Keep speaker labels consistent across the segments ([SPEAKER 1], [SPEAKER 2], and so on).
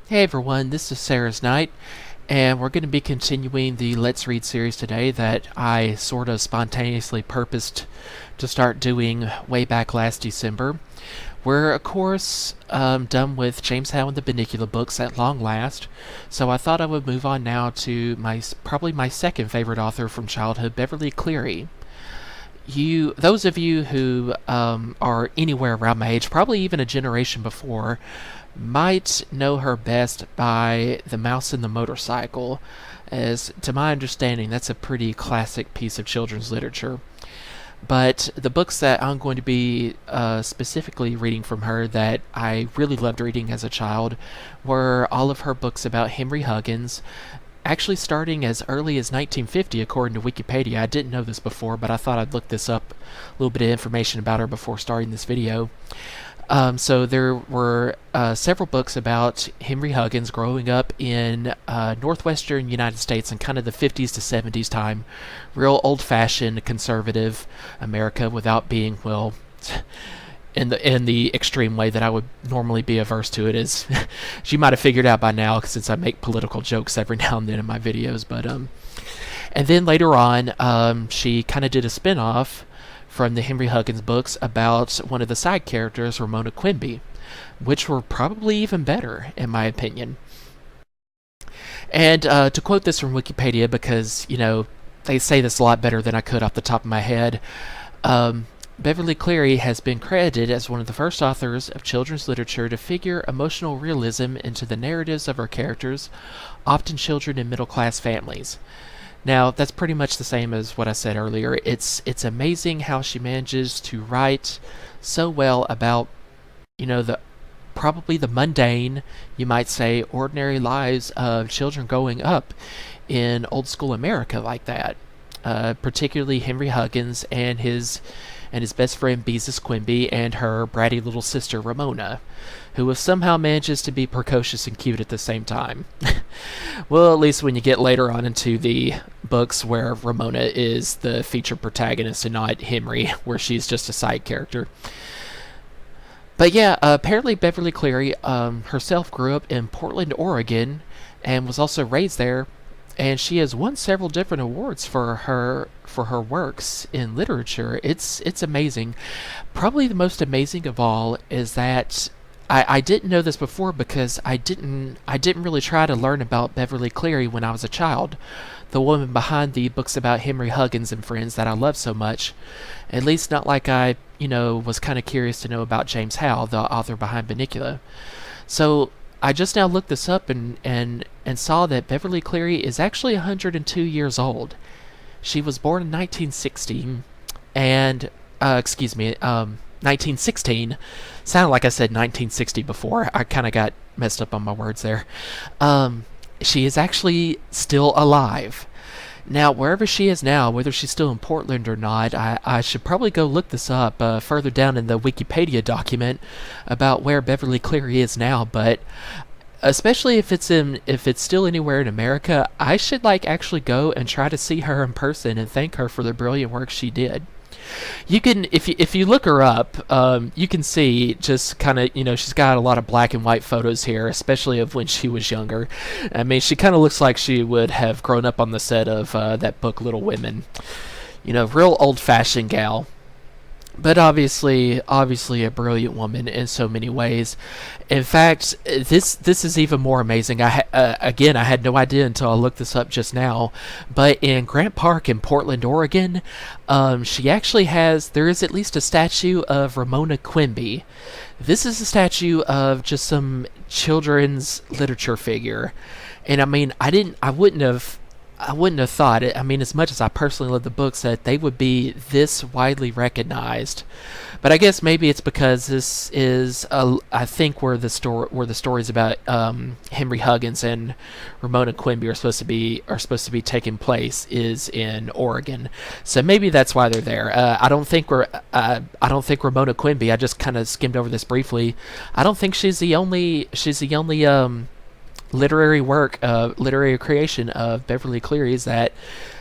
[SPEAKER 1] Hey everyone, this is Sarah's Night, and we're going to be continuing the Let's Read series today that I sort of spontaneously purposed to start doing way back last December. We're, of course, done with James Howe and the Bunnicula books at long last, so I thought I would move on now to probably my second favorite author from childhood, Beverly Cleary. Those of you who are anywhere around my age, probably even a generation before, might know her best by The Mouse and the Motorcycle, as to my understanding, that's a pretty classic piece of children's literature. But the books that I'm going to be specifically reading from her that I really loved reading as a child were all of her books about Henry Huggins, actually starting as early as 1950 according to Wikipedia. I didn't know this before, but I thought I'd look this up, a little bit of information about her before starting this video. So there were several books about Henry Huggins growing up in northwestern United States in kind of the 50s to 70s time. Real old-fashioned conservative America without being, well, in the extreme way that I would normally be averse to it. As you might have figured out by now, since I make political jokes every now and then in my videos. But and then later on, she kind of did a spin-off from the Henry Huggins books about one of the side characters, Ramona Quimby, which were probably even better, in my opinion. And to quote this from Wikipedia, because, they say this a lot better than I could off the top of my head, Beverly Cleary has been credited as one of the first authors of children's literature to figure emotional realism into the narratives of her characters, often children in middle-class families. Now, that's pretty much the same as what I said earlier. It's amazing how she manages to write so well about, probably the mundane, you might say, ordinary lives of children growing up in old school America like that. Particularly Henry Huggins and his best friend Beezus Quimby and her bratty little sister Ramona, who somehow manages to be precocious and cute at the same time. Well, at least when you get later on into the books where Ramona is the featured protagonist and not Henry, where she's just a side character. But yeah, apparently Beverly Cleary herself grew up in Portland, Oregon, and was also raised there, and she has won several different awards for her works in literature. It's amazing. Probably the most amazing of all is that I didn't know this before because I didn't really try to learn about Beverly Cleary when I was a child, the woman behind the books about Henry Huggins and friends that I love so much. At least not like I, was kind of curious to know about James Howe, the author behind Bunnicula. So I just now looked this up and saw that Beverly Cleary is actually 102 years old. She was born in 1916, and 1916. Sounded like I said 1960 before. I kind of got messed up on my words there. She is actually still alive. Now, wherever she is now, whether she's still in Portland or not, I should probably go look this up further down in the Wikipedia document about where Beverly Cleary is now, but especially if it's still anywhere in America, I should actually go and try to see her in person and thank her for the brilliant work she did. You can, if you look her up, you can see just kind of, she's got a lot of black and white photos here, especially of when she was younger. I mean, she kind of looks like she would have grown up on the set of that book Little Women. Real old-fashioned gal. But obviously a brilliant woman in so many ways. In fact, this is even more amazing. Again, I had no idea until I looked this up just now. But in Grant Park in Portland, Oregon, there is at least a statue of Ramona Quimby. This is a statue of just some children's literature figure, and I mean, I wouldn't have thought it. I mean, as much as I personally love the books, that they would be this widely recognized. But I guess maybe it's because this is, I think, where the stories about Henry Huggins and Ramona Quimby are supposed to be taking place is in Oregon. So maybe that's why they're there. I don't think Ramona Quimby. I just kind of skimmed over this briefly. I don't think she's the only literary creation of Beverly Cleary's that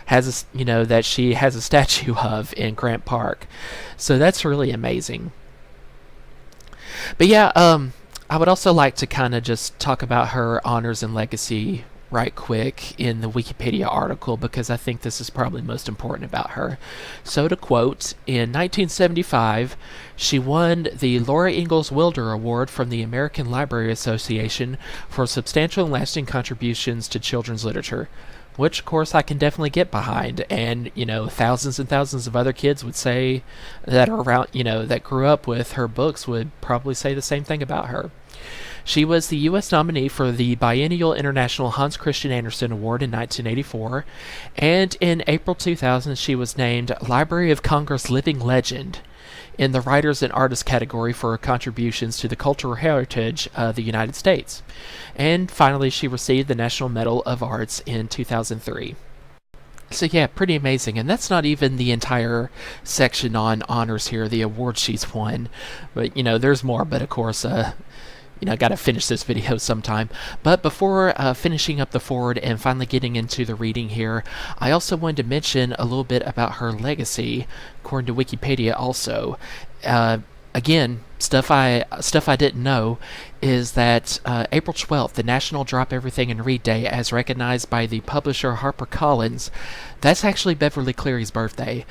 [SPEAKER 1] that she has a statue of in Grant Park. So that's really amazing. But yeah, I would also like to kind of just talk about her honors and legacy right quick in the Wikipedia article because I think this is probably most important about her. So to quote, in 1975, she won the Laura Ingalls Wilder Award from the American Library Association for substantial and lasting contributions to children's literature, which of course I can definitely get behind. And, thousands and thousands of other kids would say that are around, that grew up with her books would probably say the same thing about her. She was the U.S. nominee for the Biennial International Hans Christian Andersen Award in 1984, and in April 2000 she was named Library of Congress Living Legend in the Writers and Artists category for her contributions to the cultural heritage of the United States. And finally, she received the National Medal of Arts in 2003. So yeah, pretty amazing. And that's not even the entire section on honors here, the awards she's won. But, there's more, but of course, got to finish this video sometime. But before finishing up the forward and finally getting into the reading here, I also wanted to mention a little bit about her legacy, according to Wikipedia also. Again, stuff I didn't know is that April 12th, the National Drop Everything and Read Day, as recognized by the publisher HarperCollins, that's actually Beverly Cleary's birthday.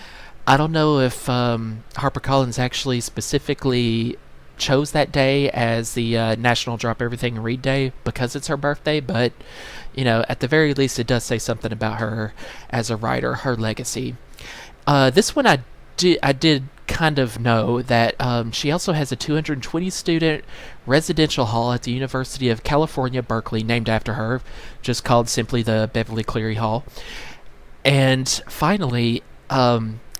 [SPEAKER 1] I don't know if HarperCollins actually specifically chose that day as the National Drop Everything and Read Day because it's her birthday, but at the very least it does say something about her as a writer, her legacy. This one I did kind of know that she also has a 220 student residential hall at the University of California, Berkeley, named after her, just called simply the Beverly Cleary Hall. And finally,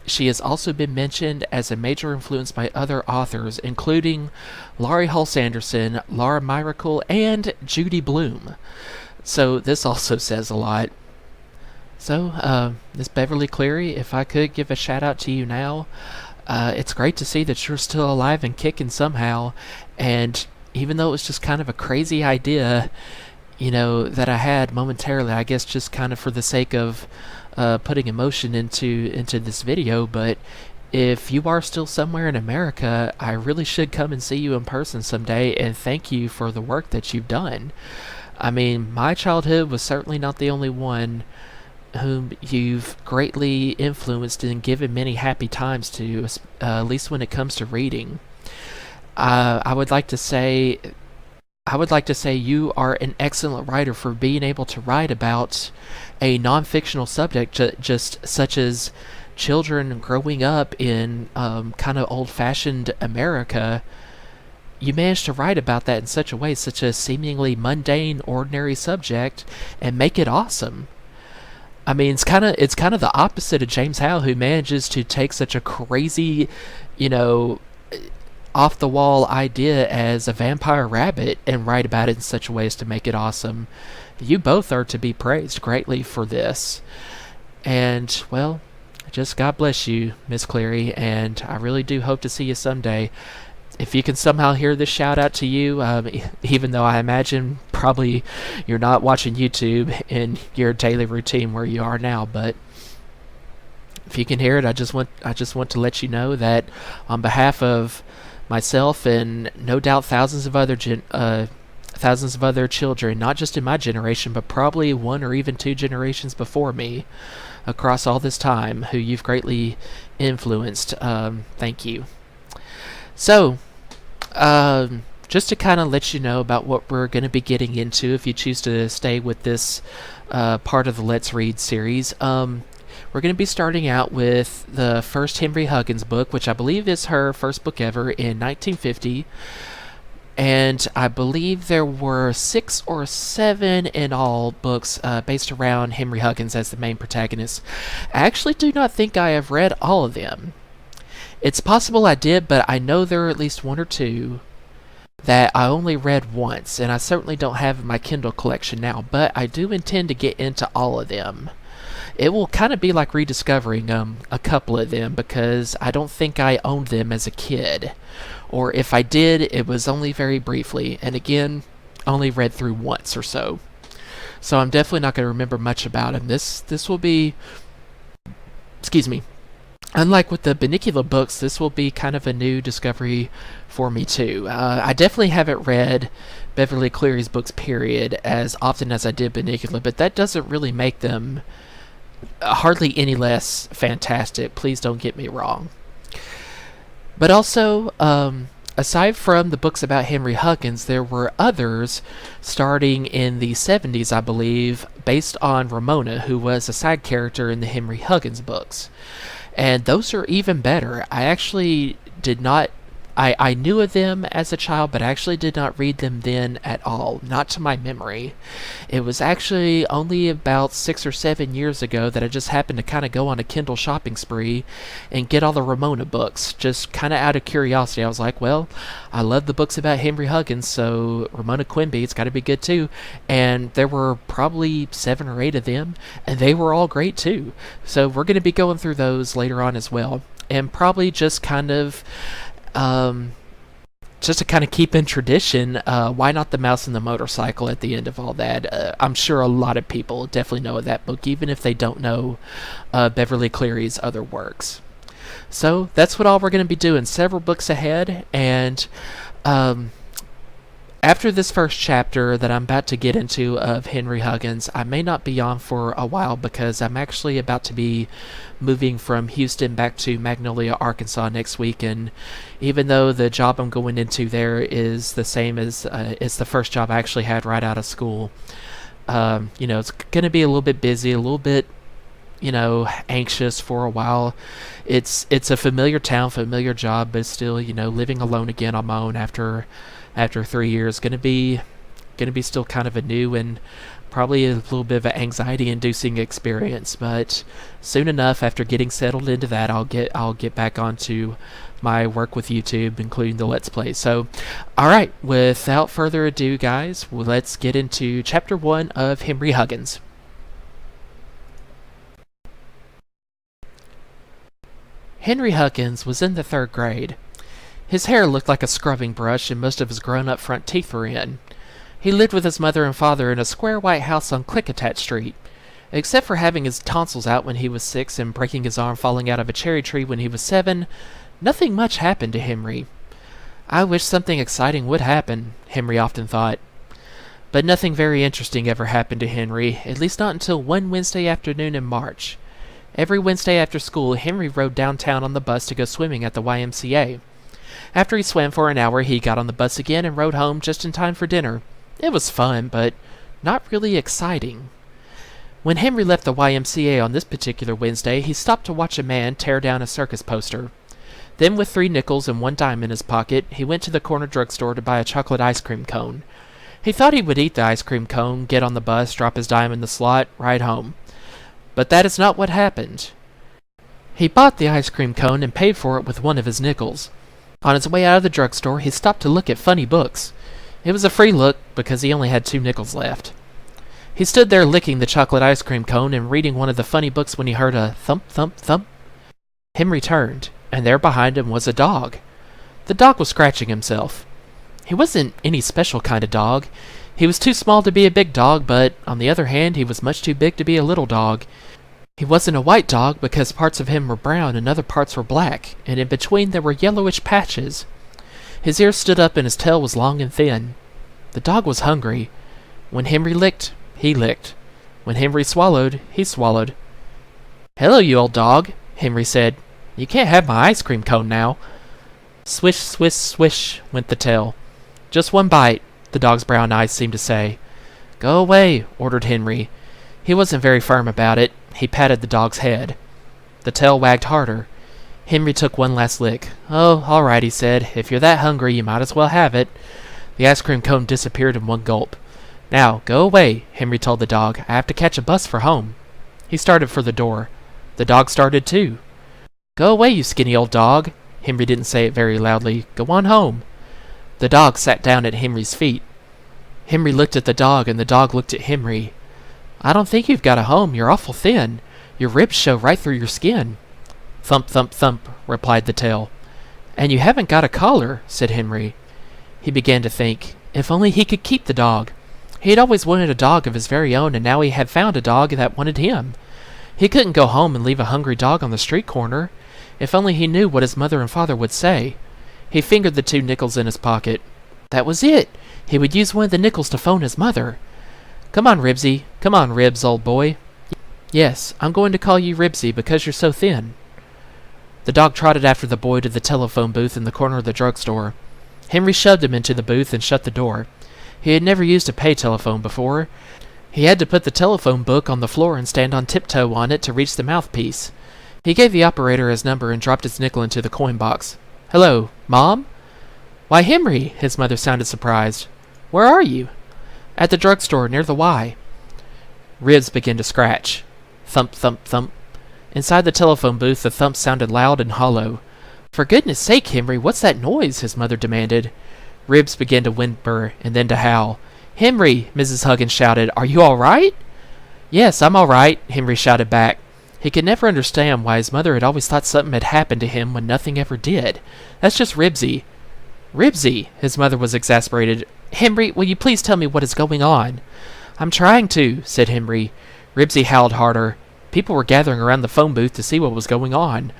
[SPEAKER 1] she has also been mentioned as a major influence by other authors, including Laurie Halse Anderson, Laura Myracle, and Judy Blume. So this also says a lot. So, Miss Beverly Cleary, if I could give a shout out to you now, it's great to see that you're still alive and kicking somehow. And even though it was just kind of a crazy idea, that I had momentarily, I guess just kind of for the sake of putting emotion into this video, but if you are still somewhere in America, I really should come and see you in person someday and thank you for the work that you've done. I mean, my childhood was certainly not the only one whom you've greatly influenced and given many happy times to, at least when it comes to reading. I would like to say you are an excellent writer for being able to write about a non-fictional subject, just such as children growing up in kind of old-fashioned America. You managed to write about that in such a way, such a seemingly mundane, ordinary subject, and make it awesome. I mean, it's kind of the opposite of James Howe, who manages to take such a crazy, off-the-wall idea as a vampire rabbit and write about it in such a way as to make it awesome. You both are to be praised greatly for this. And, well, just God bless you, Miss Cleary, and I really do hope to see you someday. If you can somehow hear this shout out to you, even though I imagine probably you're not watching YouTube in your daily routine where you are now, but if you can hear it, I just want to let you know that on behalf of myself and no doubt thousands of other children, not just in my generation, but probably one or even two generations before me, across all this time, who you've greatly influenced, thank you. So, just to kind of let you know about what we're going to be getting into, if you choose to stay with this part of the Let's Read series, we're going to be starting out with the first Henry Huggins book, which I believe is her first book ever, in 1950. And I believe there were 6 or 7 in all books based around Henry Huggins as the main protagonist. I actually do not think I have read all of them. It's possible I did, but I know there are at least 1 or 2 that I only read once, and I certainly don't have in my Kindle collection now, but I do intend to get into all of them. It will kind of be like rediscovering a couple of them, because I don't think I owned them as a kid. Or if I did, it was only very briefly, and again, only read through once or so. So I'm definitely not going to remember much about them. This will be, excuse me, Unlike with the Bunnicula books, this will be kind of a new discovery for me too. I definitely haven't read Beverly Cleary's books, period, as often as I did Bunnicula, but that doesn't really make them hardly any less fantastic. Please don't get me wrong. But also, aside from the books about Henry Huggins, there were others starting in the 70s, I believe, based on Ramona, who was a side character in the Henry Huggins books. And those are even better. I actually did not. I knew of them as a child, but I actually did not read them then at all, not to my memory. It was actually only about 6 or 7 years ago that I just happened to kind of go on a Kindle shopping spree and get all the Ramona books, just kind of out of curiosity. I was like, well, I love the books about Henry Huggins, so Ramona Quimby, it's got to be good too. And there were probably 7 or 8 of them, and they were all great too. So we're going to be going through those later on as well, and probably just kind of just to kind of keep in tradition, why not the mouse and the motorcycle at the end of all that? I'm sure a lot of people definitely know of that book, even if they don't know Beverly Cleary's other works. So that's what all we're going to be doing, several books ahead, and after this first chapter that I'm about to get into of Henry Huggins, I may not be on for a while because I'm actually about to be moving from Houston back to Magnolia, Arkansas next week, and even though the job I'm going into there is the same as it's the first job I actually had right out of school, it's going to be a little bit busy, a little bit anxious for a while. It's a familiar town, familiar job, but still, living alone again on my own after 3 years, gonna be still kind of a new and probably a little bit of an anxiety-inducing experience. But soon enough, after getting settled into that, I'll get back onto my work with YouTube, including the Let's Play. So, all right, without further ado, guys, let's get into Chapter 1 of Henry Huggins. Henry Huggins was in the 3rd grade. His hair looked like a scrubbing brush, and most of his grown-up front teeth were in. He lived with his mother and father in a square white house on Klickitat Street. Except for having his tonsils out when he was 6 and breaking his arm falling out of a cherry tree when he was 7, nothing much happened to Henry. I wish something exciting would happen, Henry often thought. But nothing very interesting ever happened to Henry, at least not until one Wednesday afternoon in March. Every Wednesday after school, Henry rode downtown on the bus to go swimming at the YMCA. After he swam for an hour, he got on the bus again and rode home just in time for dinner. It was fun, but not really exciting. When Henry left the YMCA on this particular Wednesday, he stopped to watch a man tear down a circus poster. Then, with 3 nickels and 1 dime in his pocket, he went to the corner drugstore to buy a chocolate ice cream cone. He thought he would eat the ice cream cone, get on the bus, drop his dime in the slot, ride home. But that is not what happened. He bought the ice cream cone and paid for it with 1 of his nickels. On his way out of the drugstore, he stopped to look at funny books. It was a free look because he only had 2 nickels left. He stood there licking the chocolate ice cream cone and reading one of the funny books when he heard a thump, thump, thump. Henry turned, and there behind him was a dog. The dog was scratching himself. He wasn't any special kind of dog. He was too small to be a big dog, but on the other hand, he was much too big to be a little dog. He wasn't a white dog because parts of him were brown and other parts were black, and in between there were yellowish patches. His ears stood up and his tail was long and thin. The dog was hungry. When Henry licked, he licked. When Henry swallowed, he swallowed. "Hello, you old dog," Henry said. "You can't have my ice cream cone now." Swish, swish, swish went the tail. "Just 1 bite," the dog's brown eyes seemed to say. "Go away," ordered Henry. He wasn't very firm about it. He patted the dog's head. The tail wagged harder. Henry took 1 last lick. "Oh, all right," he said. "If you're that hungry, you might as well have it." The ice cream cone disappeared in 1 gulp. "Now, go away," Henry told the dog. "I have to catch a bus for home." He started for the door. The dog started too. "Go away, you skinny old dog." Henry didn't say it very loudly. "Go on home." The dog sat down at Henry's feet. Henry looked at the dog, and the dog looked at Henry. "I don't think you've got a home. You're awful thin. Your ribs show right through your skin." "Thump, thump, thump," replied the tail. "And you haven't got a collar," said Henry. He began to think. If only he could keep the dog. He had always wanted a dog of his very own, and now he had found a dog that wanted him. He couldn't go home and leave a hungry dog on the street corner. If only he knew what his mother and father would say. He fingered the 2 nickels in his pocket. That was it! He would use one of the nickels to phone his mother. Come on, Ribsy. Come on, Ribs, old boy. Yes, I'm going to call you Ribsy because you're so thin. The dog trotted after the boy to the telephone booth in the corner of the drugstore. Henry shoved him into the booth and shut the door. He had never used a pay telephone before. He had to put the telephone book on the floor and stand on tiptoe on it to reach the mouthpiece. He gave the operator his number and dropped his nickel into the coin box. Hello, Mom? Why, Henry, his mother sounded surprised. Where are you? At the drugstore near the Y. Ribs began to scratch. Thump, thump, thump. Inside the telephone booth, the thump sounded loud and hollow. For goodness sake, Henry, what's that noise? His mother demanded. Ribs began to whimper and then to howl. Henry, Mrs. Huggins shouted, are you all right? Yes, I'm all right, Henry shouted back. He could never understand why his mother had always thought something had happened to him when nothing ever did. That's just Ribsy. Ribsy, his mother was exasperated. Henry, will you please tell me what is going on? I'm trying to, said Henry. Ribsy howled harder. People were gathering around the phone booth to see what was going on.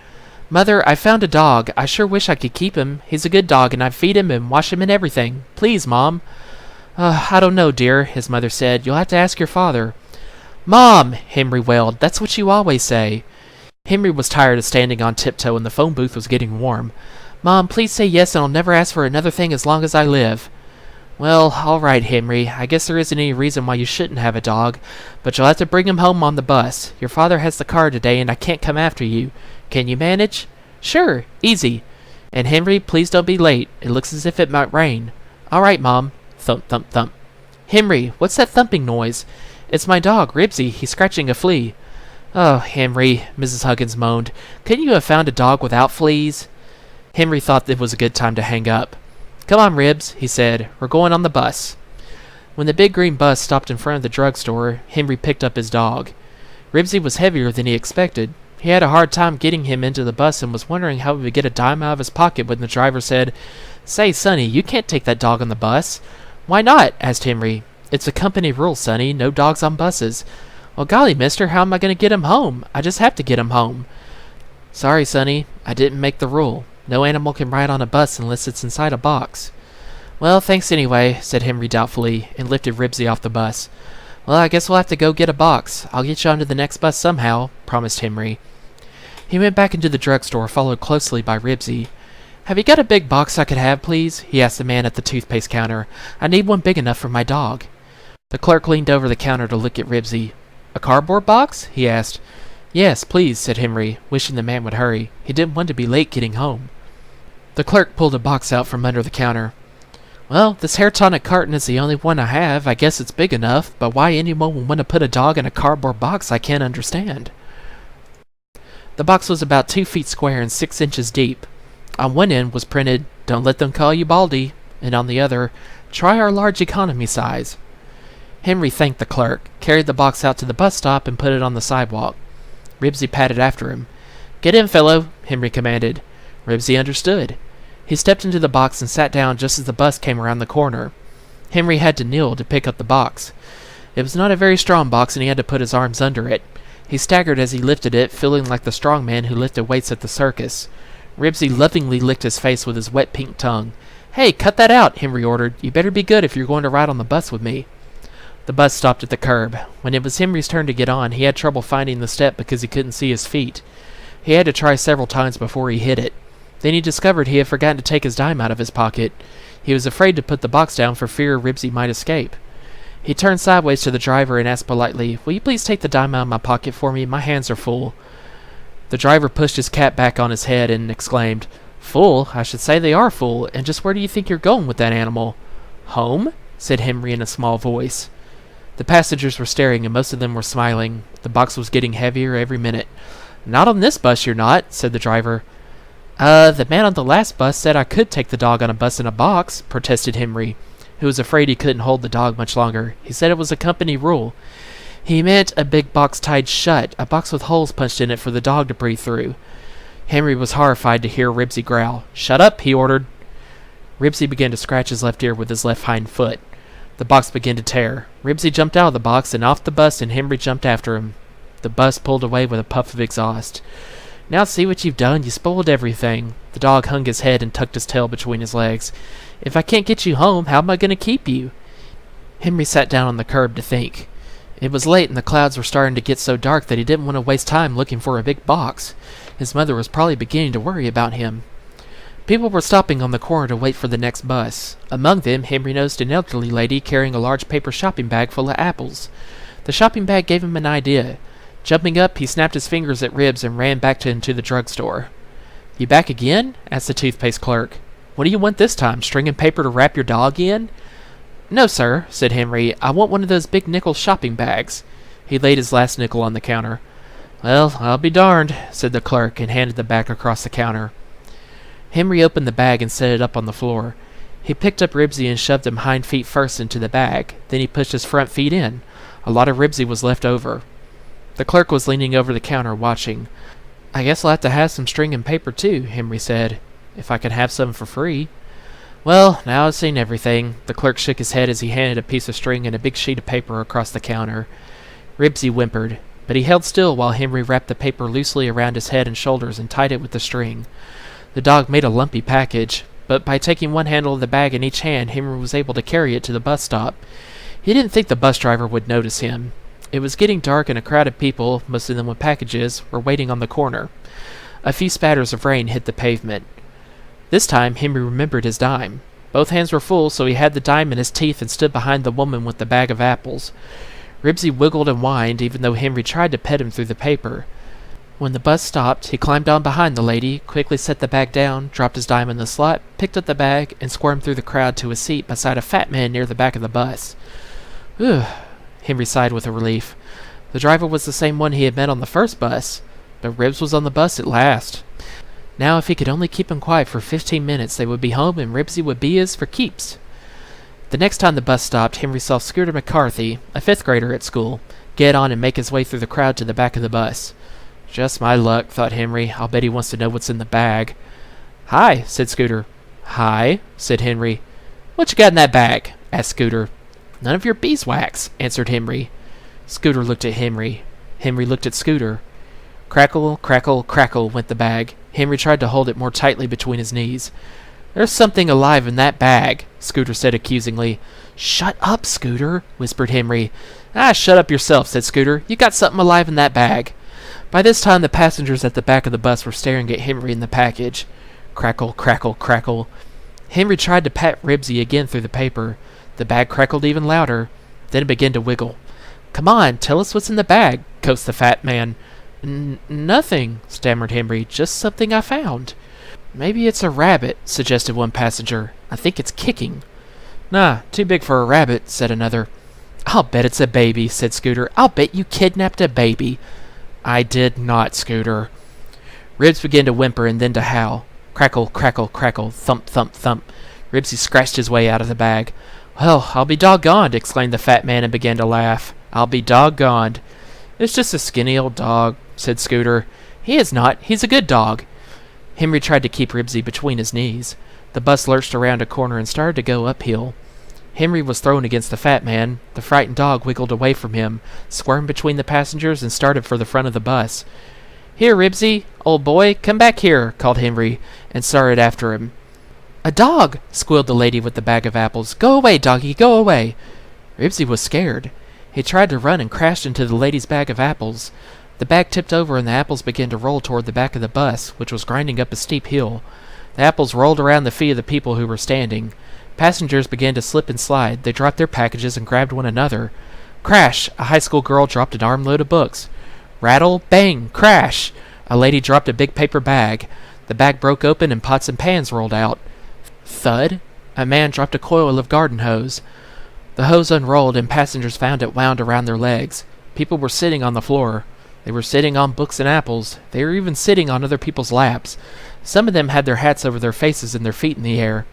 [SPEAKER 1] Mother, I found a dog. I sure wish I could keep him. He's a good dog, and I feed him and wash him and everything. Please, Mom. I don't know, dear, his mother said. You'll have to ask your father. Mom, Henry wailed. That's what you always say. Henry was tired of standing on tiptoe, and the phone booth was getting warm. Mom, please say yes, and I'll never ask for another thing as long as I live. Well, all right, Henry. I guess there isn't any reason why you shouldn't have a dog, but you'll have to bring him home on the bus. Your father has the car today, and I can't come after you. Can you manage? Sure, easy. And Henry, please don't be late. It looks as if it might rain. All right, Mom. Thump, thump, thump. Henry, what's that thumping noise? It's my dog, Ribsy. He's scratching a flea. Oh, Henry, Mrs. Huggins moaned. Couldn't you have found a dog without fleas? Henry thought it was a good time to hang up. Come on, Ribs, he said. We're going on the bus. When the big green bus stopped in front of the drugstore, Henry picked up his dog. Ribsy was heavier than he expected. He had a hard time getting him into the bus and was wondering how he would get a dime out of his pocket when the driver said, Say, Sonny, you can't take that dog on the bus. Why not? Asked Henry. It's a company rule, Sonny. No dogs on buses. Well, golly, mister, how am I going to get him home? I just have to get him home. Sorry, Sonny. I didn't make the rule. No animal can ride on a bus unless it's inside a box. Well, thanks anyway, said Henry doubtfully, and lifted Ribsy off the bus. Well, I guess we'll have to go get a box. I'll get you onto the next bus somehow, promised Henry. He went back into the drugstore, followed closely by Ribsy. Have you got a big box I could have, please? He asked the man at the toothpaste counter. I need one big enough for my dog. The clerk leaned over the counter to look at Ribsy. A cardboard box? He asked. Yes, please, said Henry, wishing the man would hurry. He didn't want to be late getting home. The clerk pulled a box out from under the counter. Well, this hair tonic carton is the only one I have. I guess it's big enough, but why anyone would want to put a dog in a cardboard box I can't understand. The box was about 2 feet square and 6 inches deep. On one end was printed, Don't let them call you Baldy, and on the other, Try our large economy size. Henry thanked the clerk, carried the box out to the bus stop, and put it on the sidewalk. Ribsy padded after him. Get in, fellow, Henry commanded. Ribsy understood. He stepped into the box and sat down just as the bus came around the corner. Henry had to kneel to pick up the box. It was not a very strong box, and he had to put his arms under it. He staggered as he lifted it, feeling like the strong man who lifted weights at the circus. Ribsy lovingly licked his face with his wet pink tongue. Hey, cut that out, Henry ordered. You better be good if you're going to ride on the bus with me. The bus stopped at the curb. When it was Henry's turn to get on, he had trouble finding the step because he couldn't see his feet. He had to try several times before he hit it. Then he discovered he had forgotten to take his dime out of his pocket. He was afraid to put the box down for fear Ribsy might escape. He turned sideways to the driver and asked politely, Will you please take the dime out of my pocket for me? My hands are full. The driver pushed his cap back on his head and exclaimed, Full? I should say they are full. And just where do you think you're going with that animal? Home? Said Henry in a small voice. The passengers were staring, and most of them were smiling. The box was getting heavier every minute. Not on this bus, you're not, said the driver. The man on the last bus said I could take the dog on a bus in a box, protested Henry, who was afraid he couldn't hold the dog much longer. He said it was a company rule. He meant a big box tied shut, a box with holes punched in it for the dog to breathe through. Henry was horrified to hear Ribsy growl. Shut up, he ordered. Ribsy began to scratch his left ear with his left hind foot. The box began to tear. Ribsy jumped out of the box and off the bus, and Henry jumped after him. The bus pulled away with a puff of exhaust. Now see what you've done. You spoiled everything. The dog hung his head and tucked his tail between his legs. If I can't get you home, how am I going to keep you? Henry sat down on the curb to think. It was late and the clouds were starting to get so dark that he didn't want to waste time looking for a big box. His mother was probably beginning to worry about him. People were stopping on the corner to wait for the next bus. Among them, Henry noticed an elderly lady carrying a large paper shopping bag full of apples. The shopping bag gave him an idea. Jumping up, he snapped his fingers at ribs and ran back into the drugstore. You back again? Asked the toothpaste clerk. What do you want this time? String and paper to wrap your dog in? No, sir, said Henry. I want one of those big nickel shopping bags. He laid his last nickel on the counter. Well, I'll be darned, said the clerk, and handed the bag across the counter. Henry opened the bag and set it up on the floor. He picked up Ribsy and shoved him hind feet first into the bag. Then he pushed his front feet in. A lot of Ribsy was left over. The clerk was leaning over the counter, watching. I guess I'll have to have some string and paper, too, Henry said. If I could have some for free. Well, now I've seen everything. The clerk shook his head as he handed a piece of string and a big sheet of paper across the counter. Ribsy whimpered, but he held still while Henry wrapped the paper loosely around his head and shoulders and tied it with the string. The dog made a lumpy package, but by taking one handle of the bag in each hand, Henry was able to carry it to the bus stop. He didn't think the bus driver would notice him. It was getting dark and a crowd of people, most of them with packages, were waiting on the corner. A few spatters of rain hit the pavement. This time, Henry remembered his dime. Both hands were full, so he had the dime in his teeth and stood behind the woman with the bag of apples. Ribsy wiggled and whined, even though Henry tried to pet him through the paper. When the bus stopped, he climbed on behind the lady, quickly set the bag down, dropped his dime in the slot, picked up the bag, and squirmed through the crowd to a seat beside a fat man near the back of the bus. Whew, Henry sighed with relief. The driver was the same one he had met on the first bus, but Ribs was on the bus at last. Now if he could only keep him quiet for 15 minutes, they would be home and Ribsy would be his for keeps. The next time the bus stopped, Henry saw Scooter McCarthy, a 5th grader at school, get on and make his way through the crowd to the back of the bus. Just my luck, thought Henry. I'll bet he wants to know what's in the bag. Hi, said Scooter. Hi, said Henry. What you got in that bag? Asked Scooter. None of your beeswax, answered Henry. Scooter looked at Henry. Henry looked at Scooter. Crackle, crackle, crackle went the bag. Henry tried to hold it more tightly between his knees. There's something alive in that bag, Scooter said accusingly. Shut up, Scooter, whispered Henry. Shut up yourself, said Scooter. You got something alive in that bag. By this time, the passengers at the back of the bus were staring at Henry and the package. Crackle, crackle, crackle. Henry tried to pat Ribsy again through the paper. The bag crackled even louder. Then it began to wiggle. Come on, tell us what's in the bag, coaxed the fat man. Nothing, stammered Henry. Just something I found. Maybe it's a rabbit, suggested one passenger. I think it's kicking. Nah, too big for a rabbit, said another. I'll bet it's a baby, said Scooter. I'll bet you kidnapped a baby. I did not, Scooter. Ribs began to whimper and then to howl. Crackle, crackle, crackle, thump, thump, thump. Ribsy scratched his way out of the bag. Well, I'll be doggoned, exclaimed the fat man and began to laugh. I'll be doggoned. It's just a skinny old dog, said Scooter. He is not. He's a good dog. Henry tried to keep Ribsy between his knees. The bus lurched around a corner and started to go uphill. Henry was thrown against the fat man. The frightened dog wiggled away from him, squirmed between the passengers, and started for the front of the bus. Here, Ribsy, old boy, come back here, called Henry, and started after him. A dog, squealed the lady with the bag of apples. Go away, doggy, go away. Ribsy was scared. He tried to run and crashed into the lady's bag of apples. The bag tipped over and the apples began to roll toward the back of the bus, which was grinding up a steep hill. The apples rolled around the feet of the people who were standing. Passengers began to slip and slide. They dropped their packages and grabbed one another. Crash! A high school girl dropped an armload of books. Rattle! Bang! Crash! A lady dropped a big paper bag. The bag broke open and pots and pans rolled out. Thud! A man dropped a coil of garden hose. The hose unrolled and passengers found it wound around their legs. People were sitting on the floor. They were sitting on books and apples. They were even sitting on other people's laps. Some of them had their hats over their faces and their feet in the air.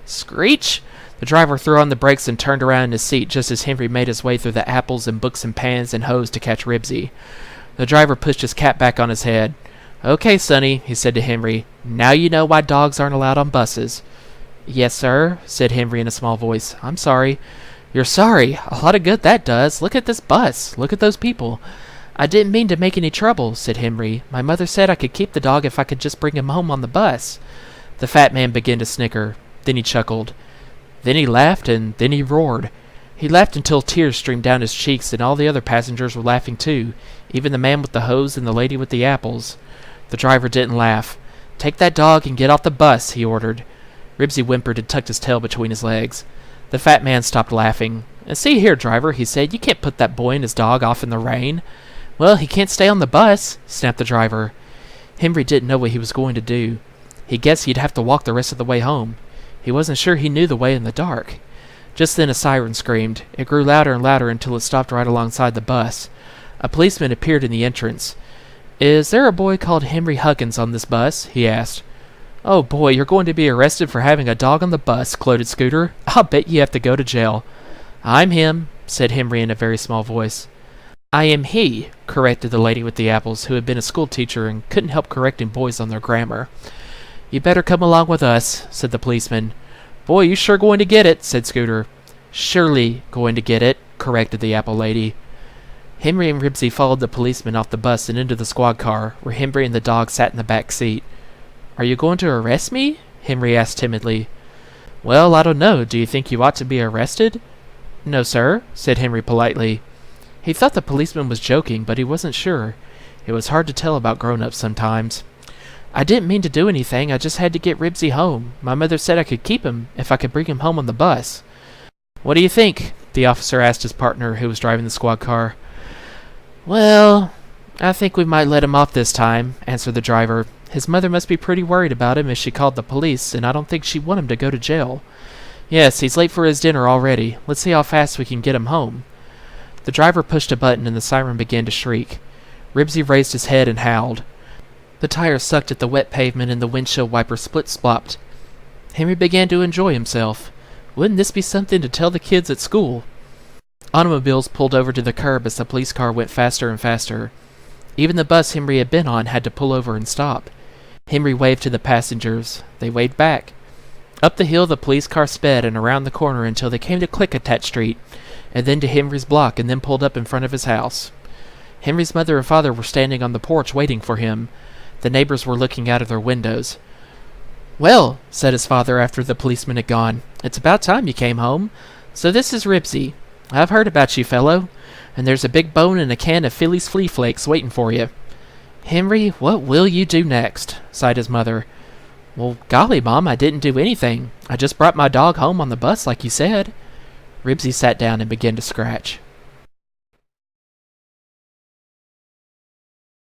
[SPEAKER 1] Screech! The driver threw on the brakes and turned around in his seat just as Henry made his way through the apples and books and pans and hose to catch Ribsy. The driver pushed his cap back on his head. Okay, Sonny, he said to Henry. Now you know why dogs aren't allowed on buses. Yes, sir, said Henry in a small voice. I'm sorry. You're sorry? A lot of good that does. Look at this bus. Look at those people. I didn't mean to make any trouble, said Henry. My mother said I could keep the dog if I could just bring him home on the bus. The fat man began to snicker. Then he chuckled. Then he laughed, and then he roared. He laughed until tears streamed down his cheeks, and all the other passengers were laughing too, even the man with the hose and the lady with the apples. The driver didn't laugh. Take that dog and get off the bus, he ordered. Ribsy whimpered and tucked his tail between his legs. The fat man stopped laughing. See here, driver, he said, you can't put that boy and his dog off in the rain. Well, he can't stay on the bus, snapped the driver. Henry didn't know what he was going to do. He guessed he'd have to walk the rest of the way home. He wasn't sure he knew the way in the dark. Just then a siren screamed. It grew louder and louder until it stopped right alongside the bus. A policeman appeared in the entrance. Is there a boy called Henry Huggins on this bus? He asked. Oh boy, you're going to be arrested for having a dog on the bus, gloated Scooter. I'll bet you have to go to jail. I'm him, said Henry in a very small voice. I am he, corrected the lady with the apples, who had been a school teacher and couldn't help correcting boys on their grammar. You better come along with us, said the policeman. Boy, you sure going to get it, said Scooter. Surely going to get it, corrected the apple lady. Henry and Ribsy followed the policeman off the bus and into the squad car, where Henry and the dog sat in the back seat. Are you going to arrest me? Henry asked timidly. Well, I don't know. Do you think you ought to be arrested? No, sir, said Henry politely. He thought the policeman was joking, but he wasn't sure. It was hard to tell about grown-ups sometimes. I didn't mean to do anything. I just had to get Ribsy home. My mother said I could keep him if I could bring him home on the bus. What do you think? The officer asked his partner, who was driving the squad car. Well, I think we might let him off this time, answered the driver. His mother must be pretty worried about him if she called the police, and I don't think she'd want him to go to jail. Yes, he's late for his dinner already. Let's see how fast we can get him home. The driver pushed a button and the siren began to shriek. Ribsy raised his head and howled. The tires sucked at the wet pavement and the windshield wiper split-splopped. Henry began to enjoy himself. Wouldn't this be something to tell the kids at school? Automobiles pulled over to the curb as the police car went faster and faster. Even the bus Henry had been on had to pull over and stop. Henry waved to the passengers. They waved back. Up the hill the police car sped and around the corner until they came to Clickitat Street, and then to Henry's block, and then pulled up in front of his house. Henry's mother and father were standing on the porch waiting for him. The neighbors were looking out of their windows. Well, said his father after the policeman had gone, it's about time you came home. So this is Ribsy. I've heard about you, fellow, and there's a big bone and a can of Philly's Flea Flakes waiting for you. Henry, what will you do next? Sighed his mother. Well, golly, Mom, I didn't do anything. I just brought my dog home on the bus like you said. Ribsy sat down and began to scratch.